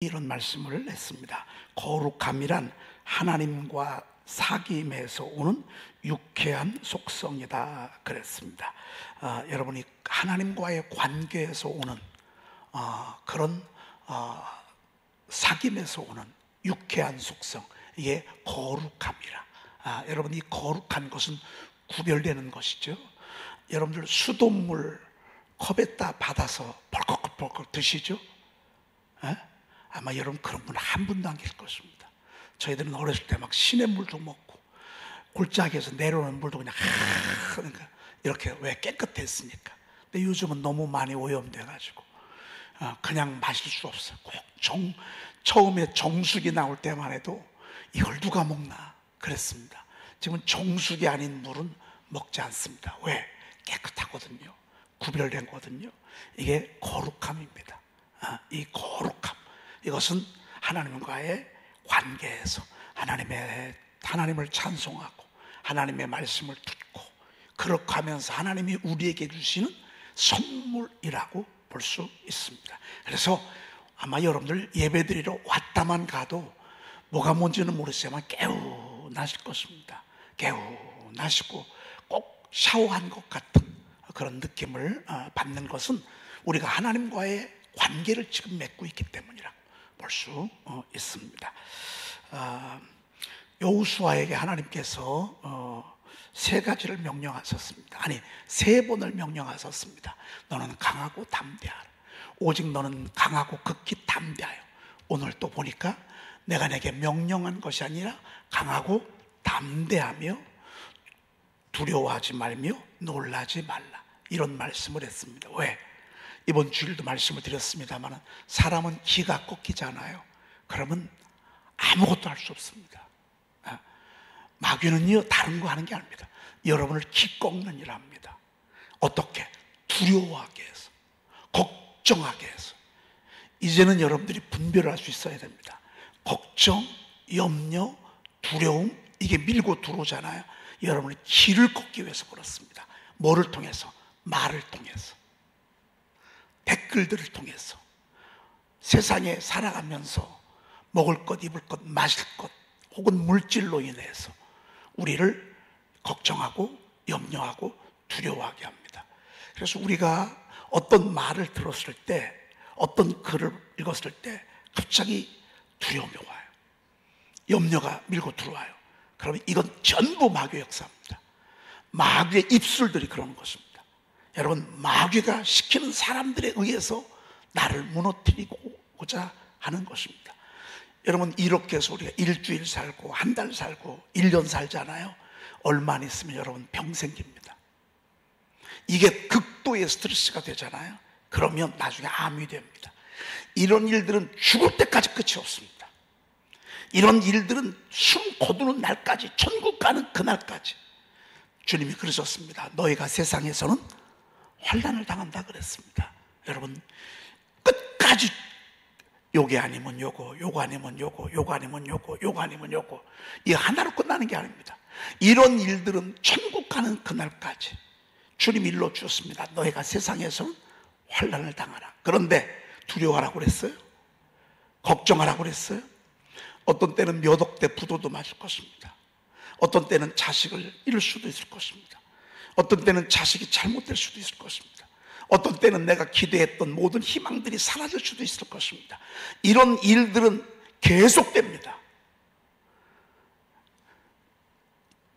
이런 말씀을 했습니다. 거룩함이란 하나님과 사귐에서 오는 유쾌한 속성이다 그랬습니다. 여러분이 하나님과의 관계에서 오는 그런 사귐에서 오는 유쾌한 속성, 이게 거룩함이라. 여러분, 이 거룩한 것은 구별되는 것이죠. 여러분들 수돗물 컵에다 받아서 벌컥벌컥 드시죠? 아마 여러분 그런 분 한 분도 안 계실 것입니다. 저희들은 어렸을 때 막 시냇물도 먹고 골짜기에서 내려오는 물도 그냥 그러니까 이렇게 왜 깨끗했으니까. 근데 요즘은 너무 많이 오염돼 가지고 그냥 마실 수 없어요. 꼭 처음에 정수기 나올 때만 해도 이걸 누가 먹나 그랬습니다. 지금은 정수기 아닌 물은 먹지 않습니다. 왜? 깨끗하거든요. 구별된 거거든요. 이게 거룩함입니다. 이 거룩함, 이것은 하나님과의 관계에서 하나님을 찬송하고 하나님의 말씀을 듣고 그렇게 하면서 하나님이 우리에게 주시는 선물이라고 볼 수 있습니다. 그래서 아마 여러분들 예배드리러 왔다만 가도 뭐가 뭔지는 모르지만 개운하실 것입니다. 개운하시고 꼭 샤워한 것 같은 그런 느낌을 받는 것은 우리가 하나님과의 관계를 지금 맺고 있기 때문이라고 볼 수 있습니다. 여호수아에게 하나님께서 세 가지를 명령하셨습니다. 아니, 세 번을 명령하셨습니다. 너는 강하고 담대하라. 오직 너는 강하고 극히 담대하여. 오늘 또 보니까 내가 내게 명령한 것이 아니라 강하고 담대하며 두려워하지 말며 놀라지 말라, 이런 말씀을 했습니다. 왜? 이번 주일도 말씀을 드렸습니다만 사람은 기가 꺾이잖아요. 그러면 아무것도 할 수 없습니다. 마귀는요, 다른 거 하는 게 아닙니다. 여러분을 기 꺾는 일을 합니다. 어떻게? 두려워하게 해서, 걱정하게 해서. 이제는 여러분들이 분별을 할 수 있어야 됩니다. 걱정, 염려, 두려움, 이게 밀고 들어오잖아요. 여러분의 기를 꺾기 위해서 그렇습니다. 뭐를 통해서? 말을 통해서, 댓글들을 통해서, 세상에 살아가면서 먹을 것, 입을 것, 마실 것, 혹은 물질로 인해서 우리를 걱정하고 염려하고 두려워하게 합니다. 그래서 우리가 어떤 말을 들었을 때, 어떤 글을 읽었을 때 갑자기 두려움이 와요. 염려가 밀고 들어와요. 그러면 이건 전부 마귀의 역사입니다. 마귀의 입술들이 그러는 것입니다. 여러분, 마귀가 시키는 사람들에 의해서 나를 무너뜨리고자 하는 것입니다. 여러분, 이렇게 해서 우리가 일주일 살고 한 달 살고 1년 살잖아요. 얼마 안 있으면 여러분 병 생깁니다. 이게 극도의 스트레스가 되잖아요. 그러면 나중에 암이 됩니다. 이런 일들은 죽을 때까지 끝이 없습니다. 이런 일들은 숨 거두는 날까지, 천국 가는 그날까지. 주님이 그러셨습니다. 너희가 세상에서는 환난을 당한다 그랬습니다. 여러분, 끝까지 요게 아니면 요거, 요거 아니면 요거, 요거 아니면 요거, 요거 아니면 요거, 이 하나로 끝나는 게 아닙니다. 이런 일들은 천국 가는 그날까지 주님이 일러 주셨습니다. 너희가 세상에서는 환난을 당하라. 그런데 두려워하라고 그랬어요? 걱정하라고 그랬어요? 어떤 때는 몇 억대 부도도 맞을 것입니다. 어떤 때는 자식을 잃을 수도 있을 것입니다. 어떤 때는 자식이 잘못될 수도 있을 것입니다. 어떤 때는 내가 기대했던 모든 희망들이 사라질 수도 있을 것입니다. 이런 일들은 계속됩니다.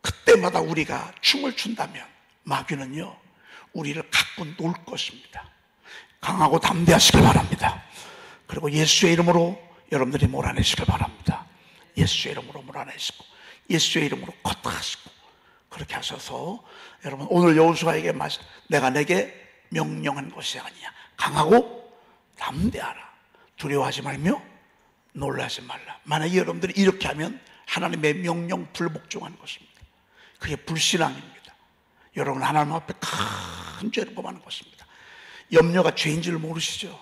그때마다 우리가 춤을 춘다면 마귀는요, 우리를 갖고 놀 것입니다. 강하고 담대하시길 바랍니다. 그리고 예수의 이름으로 여러분들이 몰아내시길 바랍니다. 예수의 이름으로 몰아내시고 예수의 이름으로 걷어가시고 그렇게 하셔서 여러분, 오늘 여호수아에게 내가 내게 명령한 것이 아니야. 강하고 담대하라. 두려워하지 말며 놀라지 말라. 만약에 여러분들이 이렇게 하면 하나님의 명령 불복종한 것입니다. 그게 불신앙입니다. 여러분, 하나님 앞에 큰 죄를 범하는 것입니다. 염려가 죄인 줄 모르시죠?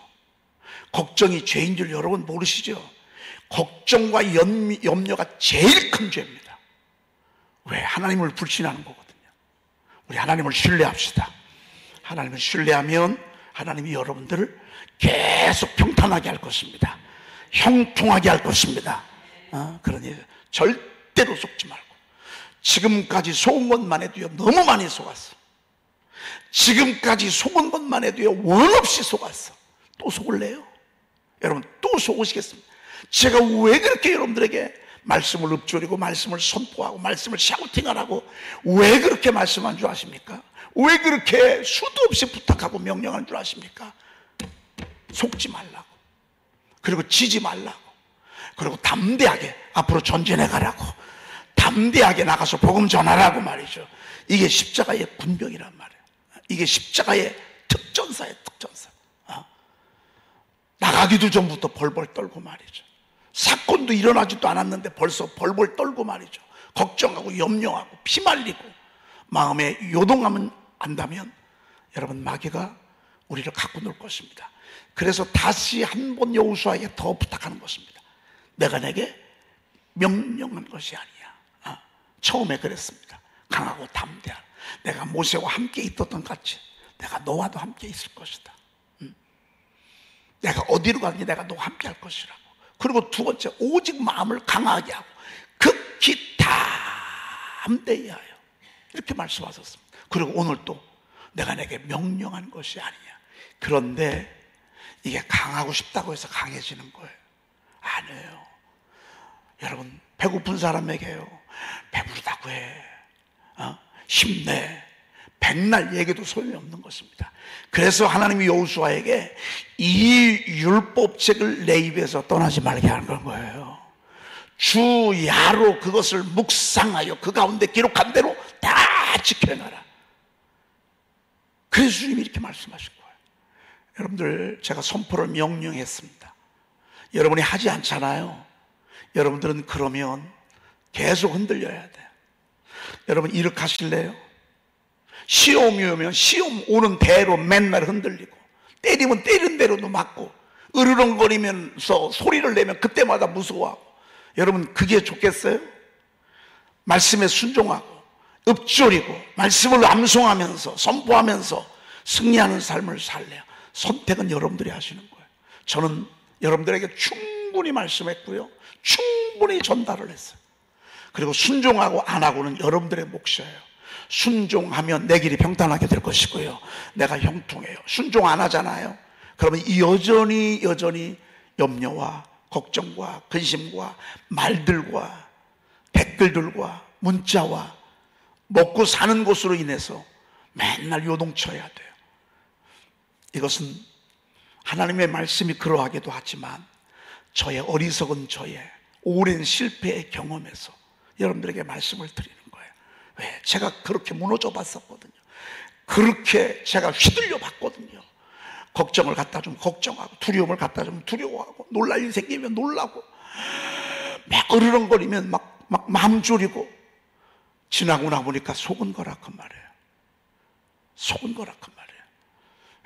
걱정이 죄인 줄 여러분 모르시죠? 걱정과 염려가 제일 큰 죄입니다. 왜? 하나님을 불신하는 거거든요. 우리 하나님을 신뢰합시다. 하나님을 신뢰하면 하나님이 여러분들을 계속 평탄하게 할 것입니다. 형통하게 할 것입니다. 그러니 절대로 속지 말고. 지금까지 속은 것만 해도요 너무 많이 속았어. 지금까지 속은 것만 해도요 원 없이 속았어. 또 속을래요? 여러분 또 속으시겠습니다. 제가 왜 그렇게 여러분들에게 말씀을 읊조리고 말씀을 선포하고 말씀을 샤우팅하라고 왜 그렇게 말씀한 줄 아십니까? 왜 그렇게 수도 없이 부탁하고 명령하는 줄 아십니까? 속지 말라고, 그리고 지지 말라고, 그리고 담대하게 앞으로 전진해 가라고, 담대하게 나가서 복음 전하라고 말이죠. 이게 십자가의 군병이란 말이에요. 이게 십자가의 특전사예요. 특전사. 나가기도 전부터 벌벌 떨고 말이죠. 사건도 일어나지도 않았는데 벌써 벌벌 떨고 말이죠. 걱정하고 염려하고 피말리고 마음에 요동하면 안다면 여러분 마귀가 우리를 갖고 놀 것입니다. 그래서 다시 한 번 여호수아에게 더 부탁하는 것입니다. 내가 내게 명령한 것이 아니야. 처음에 그랬습니다. 강하고 담대한, 내가 모세와 함께 있었던 같이 내가 너와도 함께 있을 것이다. 내가 어디로 가든지 내가 너와 함께 할 것이라고. 그리고 두 번째, 오직 마음을 강하게 하고 극히 담대히 하여, 이렇게 말씀하셨습니다. 그리고 오늘 또 내가 내게 명령한 것이 아니냐. 그런데 이게 강하고 싶다고 해서 강해지는 거예요? 아니에요. 여러분 배고픈 사람에게요 배부르다고 해, 힘내, 백날 얘기도 소용이 없는 것입니다. 그래서 하나님이 여호수아에게 이 율법책을 내 입에서 떠나지 말게 하는 거예요. 주야로 그것을 묵상하여 그 가운데 기록한 대로 다 지켜내라. 그래서 주님이 이렇게 말씀하신 거예요. 여러분들 제가 선포를 명령했습니다. 여러분이 하지 않잖아요. 여러분들은 그러면 계속 흔들려야 돼요. 여러분 이렇게 하실래요? 시험이 오면 시험 오는 대로 맨날 흔들리고, 때리면 때리는 대로도 맞고, 으르렁거리면서 소리를 내면 그때마다 무서워하고. 여러분 그게 좋겠어요? 말씀에 순종하고 읊조리고 말씀을 암송하면서 선포하면서 승리하는 삶을 살래요? 선택은 여러분들이 하시는 거예요. 저는 여러분들에게 충분히 말씀했고요, 충분히 전달을 했어요. 그리고 순종하고 안 하고는 여러분들의 몫이에요. 순종하면 내 길이 평탄하게 될 것이고요, 내가 형통해요. 순종 안 하잖아요. 그러면 여전히 염려와 걱정과 근심과 말들과 댓글들과 문자와 먹고 사는 것으로 인해서 맨날 요동쳐야 돼요. 이것은 하나님의 말씀이 그러하기도 하지만 저의 어리석은 저의 오랜 실패의 경험에서 여러분들에게 말씀을 드리는 거예요. 왜? 제가 그렇게 무너져 봤었거든요. 그렇게 제가 휘둘려 봤거든요. 걱정을 갖다 주면 걱정하고, 두려움을 갖다 주면 두려워하고, 놀랄 일 생기면 놀라고, 막 으르렁거리면 막 마음 졸이고. 지나고 나보니까 속은 거라 그 말이에요. 속은 거라 그 말이에요.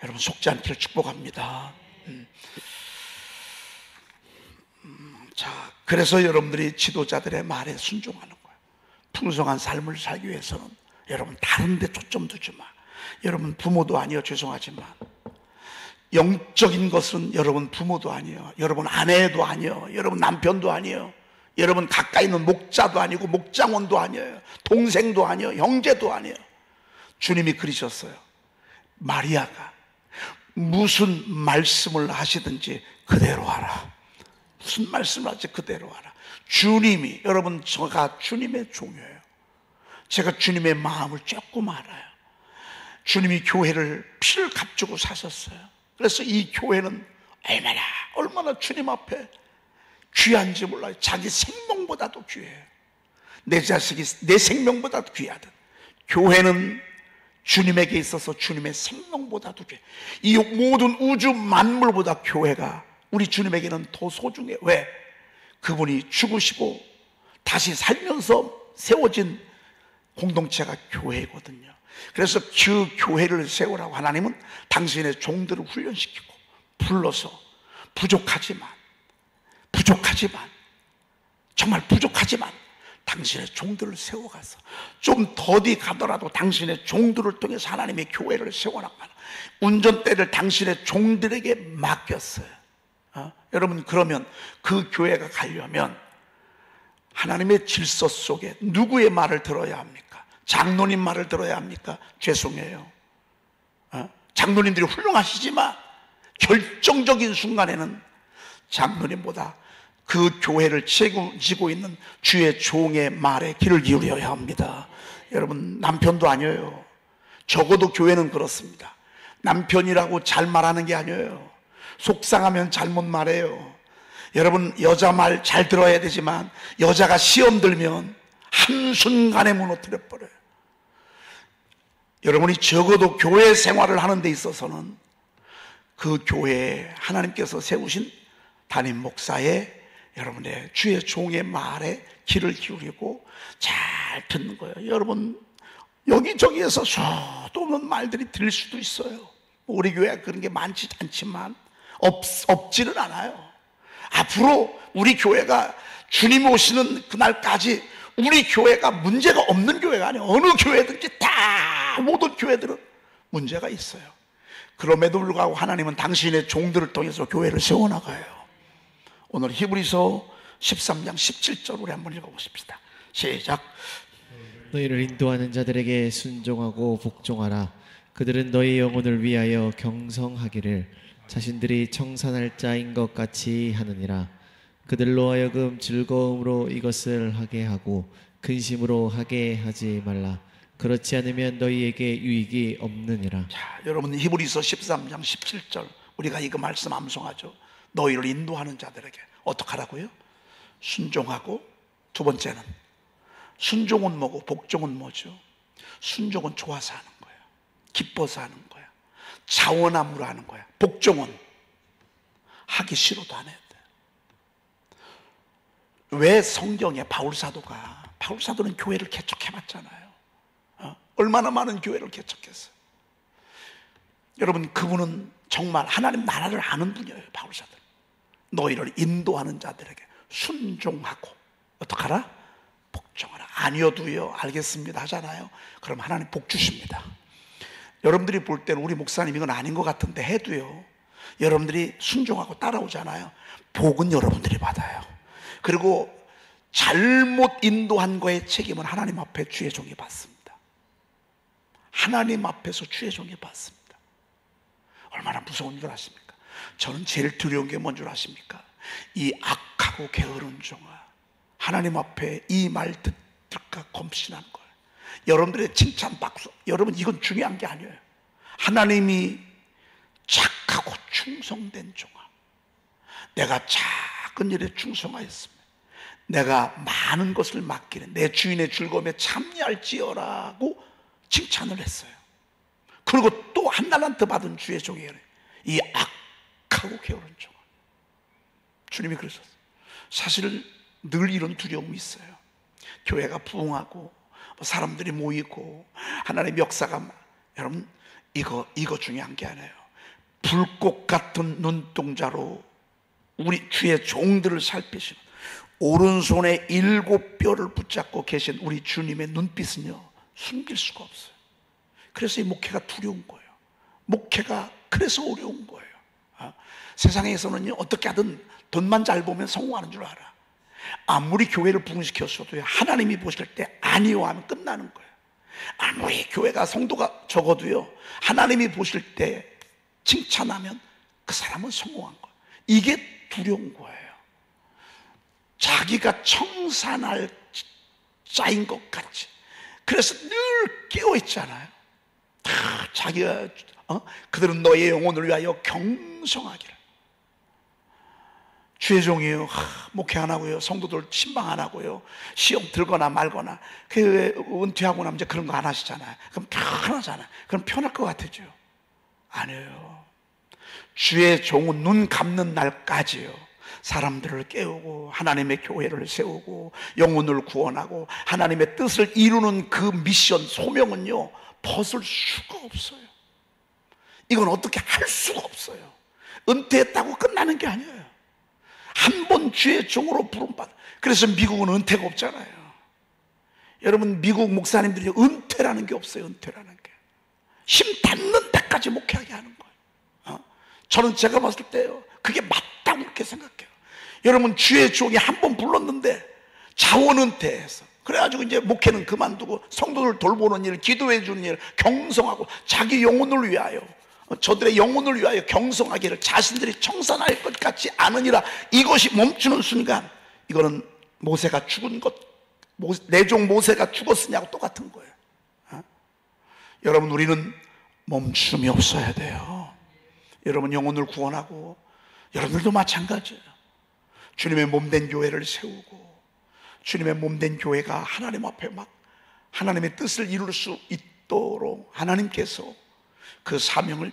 여러분 속지 않기를 축복합니다. 자, 그래서 여러분들이 지도자들의 말에 순종하는 거예요. 풍성한 삶을 살기 위해서는 여러분 다른 데 초점 두지 마. 여러분 부모도 아니요, 죄송하지만 영적인 것은 여러분 부모도 아니에요, 여러분 아내도 아니에요, 여러분 남편도 아니에요, 여러분 가까이 있는 목자도 아니고 목장원도 아니에요, 동생도 아니에요, 형제도 아니에요. 주님이 그러셨어요. 마리아가 무슨 말씀을 하시든지 그대로 하라. 무슨 말씀을 하든지 그대로 하라. 주님이, 여러분 제가 주님의 종이에요. 제가 주님의 마음을 조금 알아요. 주님이 교회를 피를 값주고 사셨어요. 그래서 이 교회는 얼마나 주님 앞에 귀한지 몰라요. 자기 생명보다도 귀해요. 내 자식이 내 생명보다도 귀하든, 교회는 주님에게 있어서 주님의 생명보다도 귀해. 이 모든 우주 만물보다 교회가 우리 주님에게는 더 소중해요. 왜? 그분이 죽으시고 다시 살면서 세워진 공동체가 교회거든요. 그래서 그 교회를 세우라고 하나님은 당신의 종들을 훈련시키고 불러서 부족하지만 정말 부족하지만 당신의 종들을 세워가서 좀 더디 가더라도 당신의 종들을 통해서 하나님의 교회를 세워나가는 운전대를 당신의 종들에게 맡겼어요. 여러분, 그러면 그 교회가 가려면 하나님의 질서 속에 누구의 말을 들어야 합니까? 장로님 말을 들어야 합니까? 죄송해요. 장로님들이 훌륭하시지만 결정적인 순간에는 장로님보다 그 교회를 책임지고 있는 주의 종의 말에 귀를 기울여야 합니다. 여러분, 남편도 아니에요. 적어도 교회는 그렇습니다. 남편이라고 잘 말하는 게 아니에요. 속상하면 잘못 말해요. 여러분, 여자 말 잘 들어야 되지만 여자가 시험 들면 한순간에 무너뜨려 버려요. 여러분이 적어도 교회 생활을 하는 데 있어서는 그 교회에 하나님께서 세우신 담임 목사의, 여러분의 주의 종의 말에 귀를 기울이고 잘 듣는 거예요. 여러분, 여기저기에서 수도 없는 말들이 들릴 수도 있어요. 우리 교회가 그런 게 많지 않지만 없지는 않아요. 앞으로 우리 교회가 주님 오시는 그날까지 우리 교회가 문제가 없는 교회가 아니에요. 어느 교회든지 다, 모든 교회들은 문제가 있어요. 그럼에도 불구하고 하나님은 당신의 종들을 통해서 교회를 세워나가요. 오늘 히브리서 13장 17절 우리 한번 읽어보십시다. 시작. 너희를 인도하는 자들에게 순종하고 복종하라. 그들은 너희 영혼을 위하여 경성하기를 자신들이 청산할 자인 것 같이 하느니라. 그들로 하여금 즐거움으로 이것을 하게 하고 근심으로 하게 하지 말라. 그렇지 않으면 너희에게 유익이 없느니라. 자, 여러분, 히브리서 13장 17절 우리가 이거 말씀 암송하죠. 너희를 인도하는 자들에게 어떻게 하라고요? 순종하고, 두 번째는 순종은 뭐고 복종은 뭐죠? 순종은 좋아서 하는 거예요. 기뻐서 하는 거야. 자원함으로 하는 거야. 복종은 하기 싫어도 안 해야 돼. 왜 성경에 바울사도는 교회를 개척해봤잖아요. 얼마나 많은 교회를 개척했어요. 여러분, 그분은 정말 하나님 나라를 아는 분이에요. 바울사도. 너희를 인도하는 자들에게 순종하고 어떡하라? 복종하라. 아니어도요, 알겠습니다 하잖아요. 그럼 하나님 복 주십니다. 여러분들이 볼 때는 우리 목사님 이건 아닌 것 같은데 해도요, 여러분들이 순종하고 따라오잖아요. 복은 여러분들이 받아요. 그리고 잘못 인도한 거의 책임은 하나님 앞에 주의 종이 받습니다. 하나님 앞에서 주의 종이 받습니다. 얼마나 무서운 줄 아십니까? 저는 제일 두려운 게 뭔 줄 아십니까? 이 악하고 게으른 종아, 하나님 앞에 이 말 듣을까 검신하는 거예요. 여러분들의 칭찬 박수, 여러분, 이건 중요한 게 아니에요. 하나님이 착하고 충성된 종아, 내가 작은 일에 충성하였으면 내가 많은 것을 맡기는 내 주인의 즐거움에 참여할지어라고 칭찬을 했어요. 그리고 또 한 달란트 받은 주의 종이에요. 이 악하고 게으른 종아. 주님이 그러셨어요. 사실 늘 이런 두려움이 있어요. 교회가 부흥하고 사람들이 모이고 하나님의 역사가, 여러분, 이거 중요한 게 아니에요. 불꽃 같은 눈동자로 우리 주의 종들을 살피시는, 오른손에 7뼈를 붙잡고 계신 우리 주님의 눈빛은요, 숨길 수가 없어요. 그래서 이 목회가 두려운 거예요. 목회가 그래서 어려운 거예요. 세상에서는요, 어떻게 하든 돈만 잘 보면 성공하는 줄 알아. 아무리 교회를 부흥시켰어도 하나님이 보실 때 아니요 하면 끝나는 거예요. 아무리 교회가 성도가 적어도요, 하나님이 보실 때 칭찬하면 그 사람은 성공한 거예요. 이게 두려운 거예요. 자기가 청산할 자인 것 같이. 그래서 늘 깨어있잖아요. 자기가 그들은 너의 영혼을 위하여 경성하기를. 주의 종이요, 목회 안 하고요, 성도들 신방 안 하고요, 시험 들거나 말거나, 그 은퇴하고 나면 이제 그런 거 안 하시잖아요. 그럼 편하잖아요. 그럼 편할 것 같아요. 아니에요. 주의 종은 눈 감는 날까지요, 사람들을 깨우고 하나님의 교회를 세우고 영혼을 구원하고 하나님의 뜻을 이루는 그 미션, 소명은요, 벗을 수가 없어요. 이건 어떻게 할 수가 없어요. 은퇴했다고 끝나는 게 아니에요. 한 번 주의 종으로 부름받아. 그래서 미국은 은퇴가 없잖아요. 여러분, 미국 목사님들이 은퇴라는 게 없어요. 은퇴라는 게 힘 닿는 데까지 목회하게 하는 거예요. 저는 제가 봤을 때요, 그게 맞다고 그렇게 생각해요. 여러분, 주의 종이 한 번 불렀는데 자원은퇴해서, 그래가지고 이제 목회는 그만두고 성도들 돌보는 일, 기도해 주는 일, 경성하고 자기 영혼을 위하여, 저들의 영혼을 위하여 경성하기를 자신들이 청산할 것 같지 않으니라. 이것이 멈추는 순간, 이거는 모세가 죽은 것, 내 종 모세가 죽었으냐고 똑같은 거예요. 여러분, 우리는 멈춤이 없어야 돼요. 여러분, 영혼을 구원하고, 여러분들도 마찬가지예요. 주님의 몸된 교회를 세우고, 주님의 몸된 교회가 하나님 앞에 막 하나님의 뜻을 이룰 수 있도록 하나님께서 그 사명을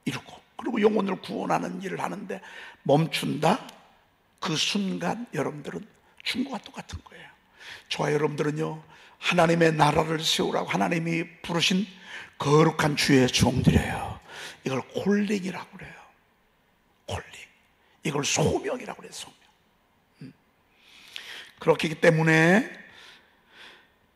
이루고, 그리고 영혼을 구원하는 일을 하는데 멈춘다? 그 순간 여러분들은 죽은 것과 똑같은 거예요. 저와 여러분들은요, 하나님의 나라를 세우라고 하나님이 부르신 거룩한 주의 종들이에요. 이걸 콜링이라고 그래요. 콜링. 이걸 소명이라고 그래요. 소명. 그렇기 때문에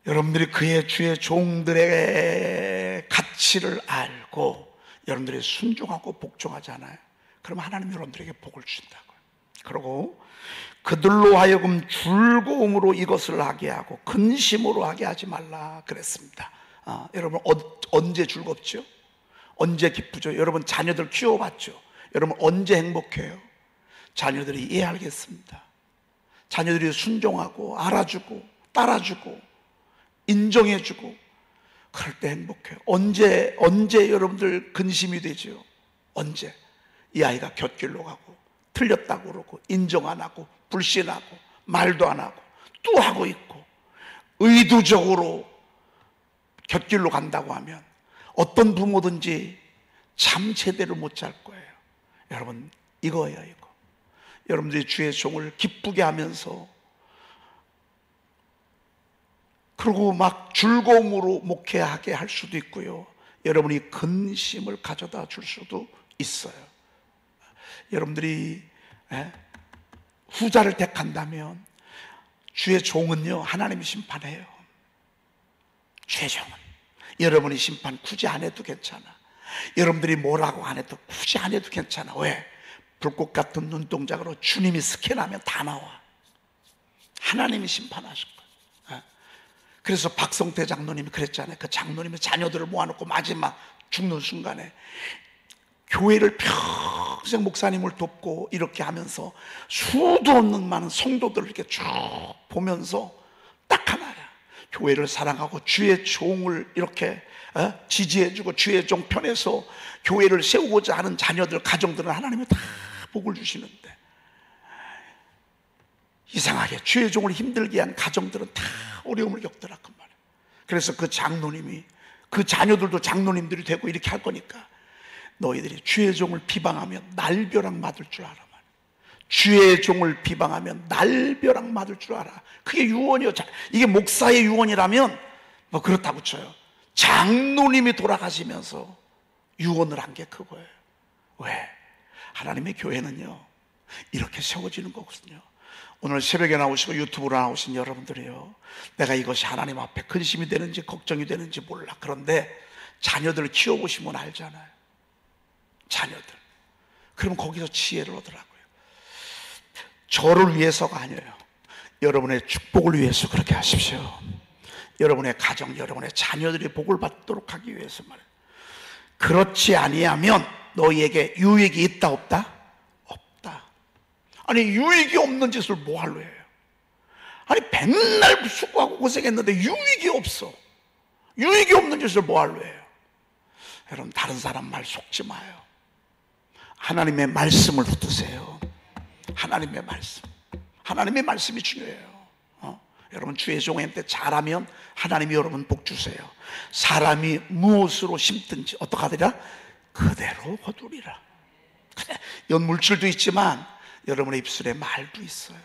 여러분들이 그의 주의 종들의 가치를 알고 여러분들이 순종하고 복종하잖아요. 그럼 하나님 여러분들에게 복을 주신다고요. 그리고 그들로 하여금 즐거움으로 이것을 하게 하고 근심으로 하게 하지 말라 그랬습니다. 여러분, 언제 즐겁죠? 언제 기쁘죠? 여러분, 자녀들 키워봤죠? 여러분, 언제 행복해요? 자녀들이 이해하겠습니다. 자녀들이 순종하고 알아주고 따라주고 인정해주고 그럴 때 행복해요. 언제 여러분들 근심이 되죠? 언제 이 아이가 곁길로 가고 틀렸다고 그러고 인정 안 하고 불신하고 말도 안 하고 또 하고 있고 의도적으로 곁길로 간다고 하면 어떤 부모든지 잠 제대로 못 잘 거예요. 여러분, 이거예요, 이거. 여러분들이 주의 종을 기쁘게 하면서, 그리고 막 즐거움으로 목회하게 할 수도 있고요, 여러분이 근심을 가져다 줄 수도 있어요. 여러분들이 후자를 택한다면 주의 종은요, 하나님이 심판해요. 주의 종은 여러분이 심판 굳이 안 해도 괜찮아. 여러분들이 뭐라고 안 해도 굳이 안 해도 괜찮아. 왜? 불꽃 같은 눈동자로 주님이 스캔하면 다 나와. 하나님이 심판하실 거예요. 그래서 박성태 장로님이 그랬잖아요. 그 장로님의 자녀들을 모아놓고 마지막 죽는 순간에 교회를 평생 목사님을 돕고 이렇게 하면서 수도 없는 많은 성도들을 이렇게 쭉 보면서 딱 하나야. 교회를 사랑하고 주의 종을 이렇게 지지해주고 주의 종 편에서 교회를 세우고자 하는 자녀들, 가정들은 하나님이 다 복을 주시는데, 이상하게 주의 종을 힘들게 한 가정들은 다 어려움을 겪더라 그 말이에요. 그래서 그 장로님이, 그 자녀들도 장로님들이 되고 이렇게 할 거니까 너희들이 주의 종을 비방하면 날벼락 맞을 줄 알아. 주의 종을 비방하면 날벼락 맞을 줄 알아. 그게 유언이요. 이게 목사의 유언이라면 뭐 그렇다고 쳐요. 장로님이 돌아가시면서 유언을 한 게 그거예요. 왜? 하나님의 교회는요, 이렇게 세워지는 거거든요. 오늘 새벽에 나오시고 유튜브로 나오신 여러분들이요, 내가 이것이 하나님 앞에 근심이 되는지 걱정이 되는지 몰라. 그런데 자녀들을 키워보시면 알잖아요. 자녀들. 그럼 거기서 지혜를 얻으라고요. 저를 위해서가 아니에요. 여러분의 축복을 위해서 그렇게 하십시오. 여러분의 가정, 여러분의 자녀들이 복을 받도록 하기 위해서 말이에요. 그렇지 아니하면 너희에게 유익이 있다 없다? 없다. 아니, 유익이 없는 짓을 뭐 할로 해요? 아니, 맨날 수고하고 고생했는데 유익이 없어. 유익이 없는 짓을 뭐 할로 해요? 여러분, 다른 사람 말 속지 마요. 하나님의 말씀을 붙드세요. 하나님의 말씀. 하나님의 말씀이 중요해요. 여러분, 주의 종한테 잘하면 하나님이 여러분 복 주세요. 사람이 무엇으로 심든지 어떻게 하더라? 그대로 거두리라. 그래, 연물질도 있지만 여러분의 입술에 말도 있어요.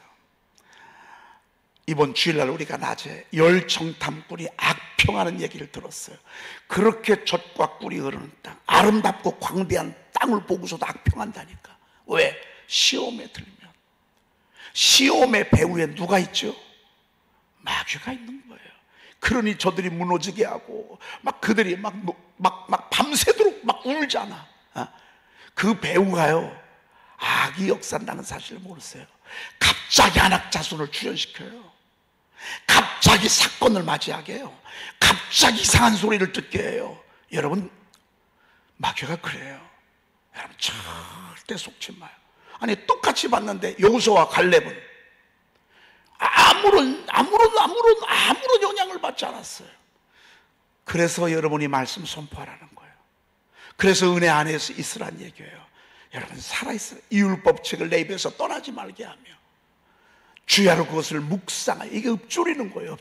이번 주일날 우리가 낮에 열정탐꾼이 악평하는 얘기를 들었어요. 그렇게 젖과 꿀이 흐르는 땅, 아름답고 광대한 땅을 보고서도 악평한다니까. 왜? 시험에 들면. 시험의 배후에 누가 있죠? 마귀가 있는 거예요. 그러니 저들이 무너지게 하고 막 그들이 막 밤새도록 막 울잖아. 그 배우가요, 악이 역사한다는 사실을 모르세요. 갑자기 안악자손을 출연시켜요. 갑자기 사건을 맞이하게 해요. 갑자기 이상한 소리를 듣게 해요. 여러분, 마귀가 그래요. 여러분 절대 속지 마요. 아니, 똑같이 봤는데 여호수아와 갈렙은 아무런 영향을 받지 않았어요. 그래서 여러분이 말씀 선포하라는 거예요. 그래서 은혜 안에서 있으란 얘기예요. 여러분 살아있어요. 이율법책을 내 입에서 떠나지 말게 하며 주야로 그것을 묵상하여. 이게 읊조리는 거예요.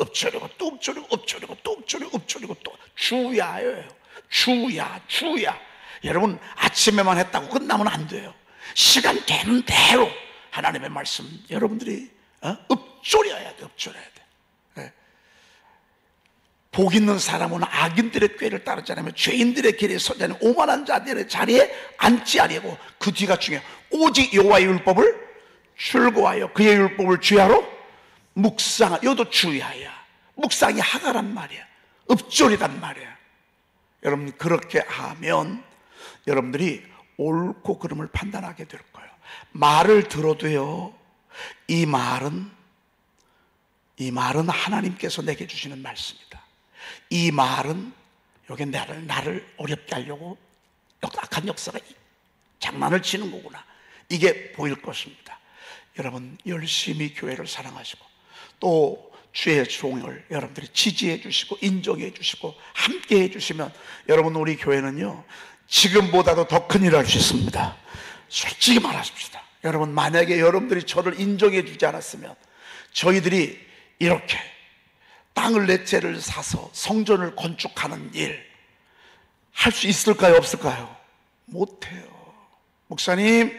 읊조리고 또 읊조리고 읊조리고 또 읊조리고 읊조리고 또 주야예요. 주야. 여러분 아침에만 했다고 끝나면 안 돼요. 시간 되는 대로 하나님의 말씀 여러분들이 읊조려야 돼. 읊조려야 돼. 네. 복 있는 사람은 악인들의 꾀를 따르지 않으면 죄인들의 길에 서지 않으면 오만한 자들의 자리에 앉지 아니하고, 그 뒤가 중요해요. 오직 여호와의 율법을 출고하여 그의 율법을 주야로 묵상하. 이것도 주야야. 묵상이 하가란 말이야. 읊조리란 말이야. 여러분 그렇게 하면 여러분들이 옳고 그름을 판단하게 될 거예요. 말을 들어도요, 이 말은 하나님께서 내게 주시는 말씀이다. 이 말은 여기 나를 어렵게 하려고 악한 역사가 장난을 치는 거구나, 이게 보일 것입니다. 여러분 열심히 교회를 사랑하시고 또 주의 종을 여러분들이 지지해 주시고 인정해 주시고 함께 해 주시면 여러분 우리 교회는요 지금보다도 더 큰 일을 할 수 있습니다. 솔직히 말하십시다. 여러분 만약에 여러분들이 저를 인정해 주지 않았으면 저희들이 이렇게 땅을 네 채를 사서 성전을 건축하는 일 할 수 있을까요? 없을까요? 못해요. 목사님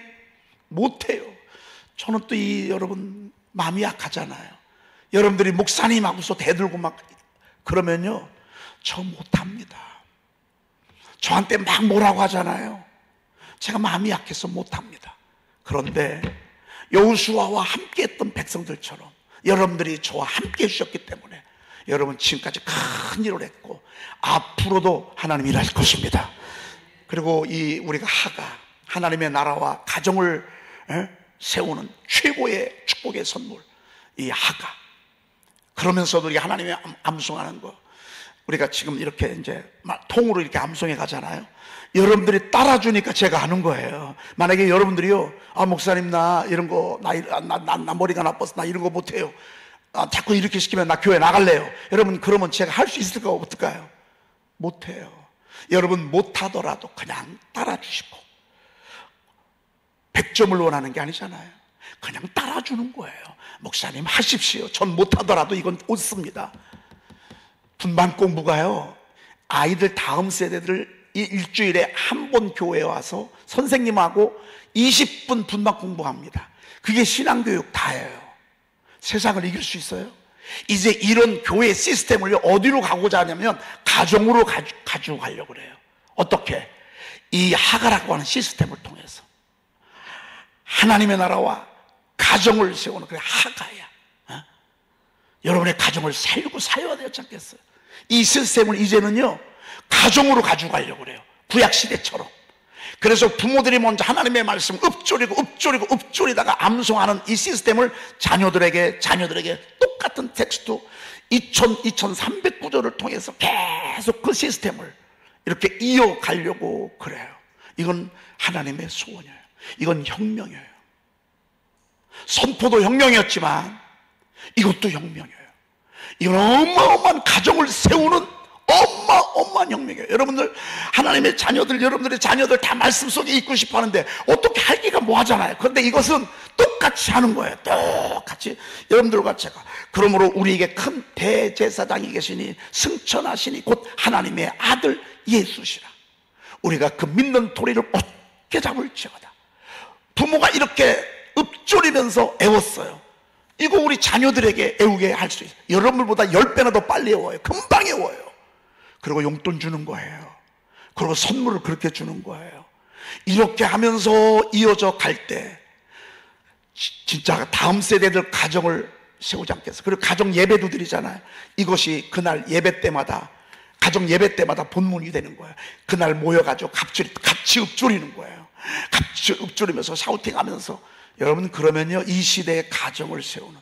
못해요. 저는 또 여러분 마음이 약하잖아요. 여러분들이 목사님 하고서 대들고 막 그러면요 저 못합니다. 저한테 막 뭐라고 하잖아요. 제가 마음이 약해서 못합니다. 그런데 여호수아와 함께 했던 백성들처럼 여러분들이 저와 함께 해주셨기 때문에 여러분 지금까지 큰 일을 했고 앞으로도 하나님 일하실 것입니다. 그리고 우리가 하나님의 나라와 가정을 세우는 최고의 축복의 선물, 이 하가. 그러면서도 우리가 하나님의 암송하는 거, 우리가 지금 이렇게 이제 통으로 이렇게 암송해 가잖아요. 여러분들이 따라주니까 제가 하는 거예요. 만약에 여러분들이요, 목사님 나 이런 거 나 머리가 나빠서 나 이런 거 못해요, 자꾸 이렇게 시키면 나 교회 나갈래요. 여러분 그러면 제가 할 수 있을까 없을까요? 못해요. 여러분 못하더라도 그냥 따라주시고, 100점을 원하는 게 아니잖아요. 그냥 따라주는 거예요. 목사님 하십시오. 전 못하더라도 이건 옳습니다. 분반 공부가요, 아이들 다음 세대들 일주일에 한 번 교회에 와서 선생님하고 20분 분반 공부합니다. 그게 신앙교육 다예요. 세상을 이길 수 있어요? 이제 이런 교회 시스템을 어디로 가고자 하냐면 가정으로 가지고 가려고 그래요. 어떻게? 이 하가라고 하는 시스템을 통해서 하나님의 나라와 가정을 세우는 그 하가야. 여러분의 가정을 살고 살려야 되지 않겠어요? 이 시스템을 이제는요 가정으로 가지고 가려고 그래요. 구약시대처럼. 그래서 부모들이 먼저 하나님의 말씀 읊조리다가 암송하는 이 시스템을 자녀들에게 똑같은 텍스트 2300구절을 통해서 계속 그 시스템을 이렇게 이어가려고 그래요. 이건 하나님의 소원이에요. 이건 혁명이에요. 선포도 혁명이었지만 이것도 혁명이에요. 이건 어마어마한 가정을 세우는 어마어마한 혁명이에요. 여러분들 하나님의 자녀들, 여러분들의 자녀들 다 말씀 속에 있고 싶어 하는데 어떻게 하기가 뭐하잖아요. 그런데 이것은 똑같이 하는 거예요. 똑같이 여러분들과 제가. 그러므로 우리에게 큰 대제사장이 계시니 승천하시니 곧 하나님의 아들 예수시라. 우리가 그 믿는 도리를 어떻게 잡을지어다. 부모가 이렇게 읊조리면서 애웠어요. 이거 우리 자녀들에게 애우게 할 수 있어요. 여러분들보다 10배나 더 빨리 애워요. 금방 애워요. 그리고 용돈 주는 거예요. 그리고 선물을 그렇게 주는 거예요. 이렇게 하면서 이어져 갈 때 진짜 다음 세대들 가정을 세우지 않겠어요? 그리고 가정 예배도 드리잖아요. 이것이 그날 예배 때마다 가정 예배 때마다 본문이 되는 거예요. 그날 모여가지고 같이 읊조리는 거예요. 같이 읊조리면서 샤우팅하면서. 여러분, 그러면요 이 시대의 가정을 세우는,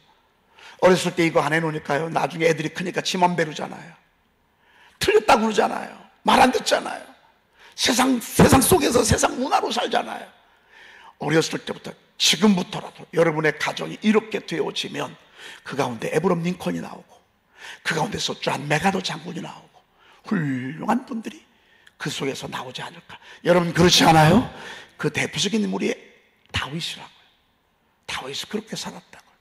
어렸을 때 이거 안 해놓으니까요 나중에 애들이 크니까 지만 배르잖아요. 틀렸다고 그러잖아요. 말 안 듣잖아요. 세상 속에서 세상 문화로 살잖아요. 어렸을 때부터, 지금부터라도 여러분의 가정이 이렇게 되어지면 그 가운데 에브럼 링컨이 나오고, 그 가운데서 존 메가더 장군이 나오고, 훌륭한 분들이 그 속에서 나오지 않을까. 여러분, 그렇지 않아요? 그 대표적인 인물이 다윗이라고요. 다윗이 그렇게 살았다고요.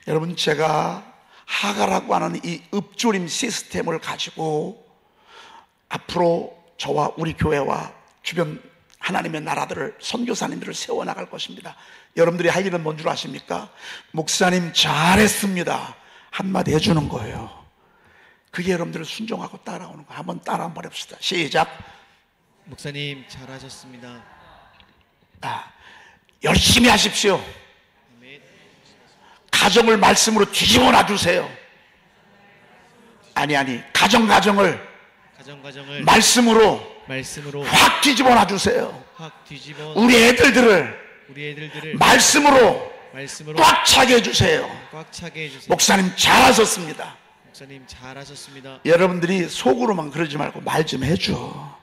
여러분, 제가 하가라고 하는 이 읊조림 시스템을 가지고 앞으로 저와 우리 교회와 주변 하나님의 나라들을, 선교사님들을 세워나갈 것입니다. 여러분들이 할 일은 뭔 줄 아십니까? 목사님 잘했습니다 한마디 해주는 거예요. 그게 여러분들을 순종하고 따라오는 거예요. 한번 따라 한번 해봅시다. 시작. 목사님 잘하셨습니다. 열심히 하십시오. 가정을 말씀으로 뒤집어 놔주세요. 아니 가정을 말씀으로 확 뒤집어 놔주세요. 우리 애들들을 말씀으로 꽉 차게 해주세요. 목사님 잘하셨습니다. 여러분들이 속으로만 그러지 말고 말 좀 해줘.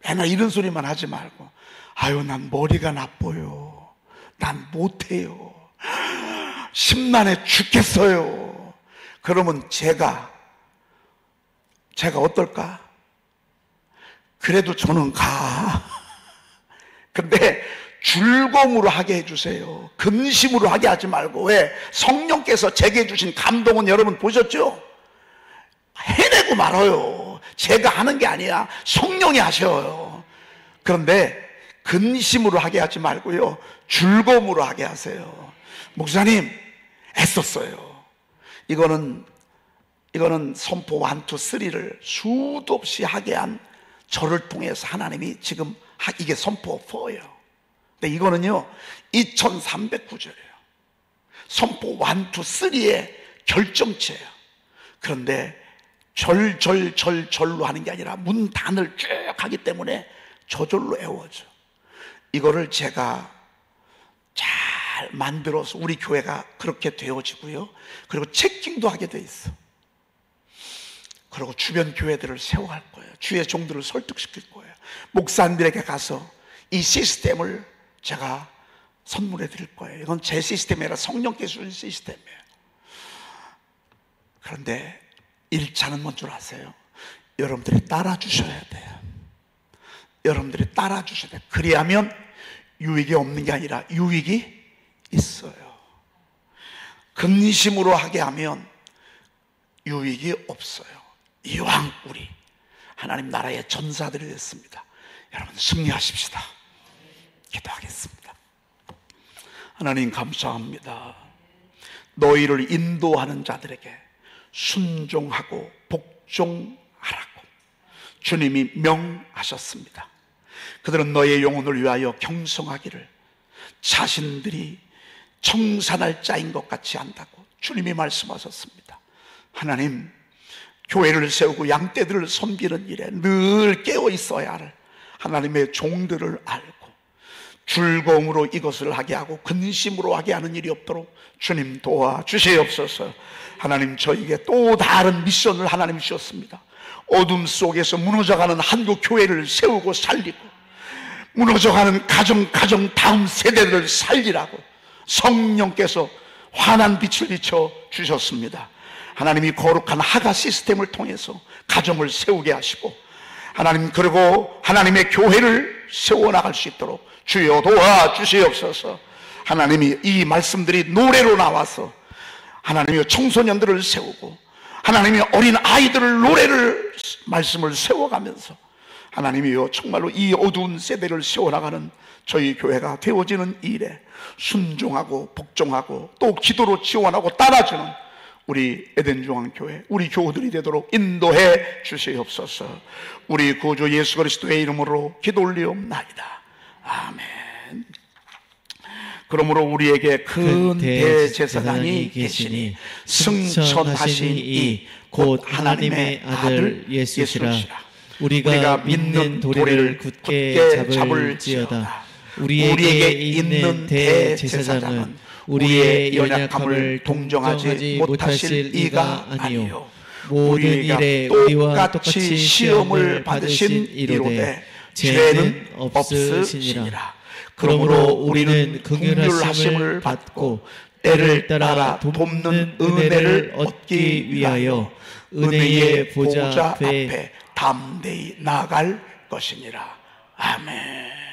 맨날 이런 소리만 하지 말고, 아유 난 머리가 나빠요, 난 못해요, 심란해 죽겠어요. 그러면 제가 어떨까? 그래도 저는 가. 근데 즐거움으로 하게 해주세요. 근심으로 하게 하지 말고. 왜? 성령께서 제게 해주신 감동은 여러분 보셨죠? 해내고 말아요. 제가 하는 게 아니야. 성령이 하셔요. 그런데 근심으로 하게 하지 말고요, 즐거움으로 하게 하세요. 목사님 애썼어요. 이거는 선포 1, 2, 3를 수도 없이 하게 한 저를 통해서 하나님이 지금 이게 선포 4예요. 근데 이거는요 2309절이에요. 선포 1, 2, 3의 결정체예요. 그런데 절로 하는 게 아니라 문단을 쭉 하기 때문에 저절로 애워져. 이거를 제가 잘 만들어서 우리 교회가 그렇게 되어지고요, 그리고 체킹도 하게 돼 있어. 그리고 주변 교회들을 세워갈 거예요. 주의 종들을 설득시킬 거예요. 목사님들에게 가서 이 시스템을 제가 선물해 드릴 거예요. 이건 제 시스템이 아니라 성령께서 주신 시스템이에요. 그런데 1차는 뭔 줄 아세요? 여러분들이 따라 주셔야 돼요. 여러분들이 따라 주셔야 돼요. 그리하면 유익이 없는 게 아니라 유익이 있어요. 근심으로 하게 하면 유익이 없어요. 이왕 우리 하나님 나라의 전사들이 됐습니다. 여러분 승리하십시다. 기도하겠습니다. 하나님 감사합니다. 너희를 인도하는 자들에게 순종하고 복종하라고 주님이 명하셨습니다. 그들은 너의 영혼을 위하여 경성하기를 자신들이 청산할 자인 것 같이 한다고 주님이 말씀하셨습니다. 하나님, 교회를 세우고 양떼들을 섬기는 일에 늘 깨어 있어야 할 하나님의 종들을 알고 즐거움으로 이것을 하게 하고 근심으로 하게 하는 일이 없도록 주님 도와주시옵소서. 하나님, 저에게 또 다른 미션을 하나님 주셨습니다. 어둠 속에서 무너져가는 한국 교회를 세우고 살리고 무너져가는 가정 다음 세대들을 살리라고 성령께서 환한 빛을 비춰 주셨습니다. 하나님이 거룩한 하가 시스템을 통해서 가정을 세우게 하시고 하나님, 그리고 하나님의 교회를 세워나갈 수 있도록 주여 도와주시옵소서. 하나님이 이 말씀들이 노래로 나와서 하나님이 청소년들을 세우고 하나님이 어린 아이들을 말씀을 세워가면서 하나님이요 정말로 이 어두운 세대를 세워나가는 저희 교회가 되어지는 일에 순종하고 복종하고 또 기도로 지원하고 따라주는 우리 에덴중앙교회, 우리 교우들이 되도록 인도해 주시옵소서. 우리 구주 예수 그리스도의 이름으로 기도 올리옵나이다. 아멘. 그러므로 우리에게 큰 대제사장이 계시니 승천하신 이 곧 하나님의 아들 예수시라. 우리가 믿는 도리를 굳게 잡을지어다. 우리에게 있는 대제사장은 우리의 연약함을 동정하지 못하실 이가 아니요 모든 일에 우리와 똑같이 시험을 받으신 이로되 죄는 없으시니라. 그러므로 우리는 긍휼하심을 받고 때를 따라 돕는 은혜를 얻기 위하여 은혜의 보좌 앞에 담대히 나아갈 것이니라. 아멘.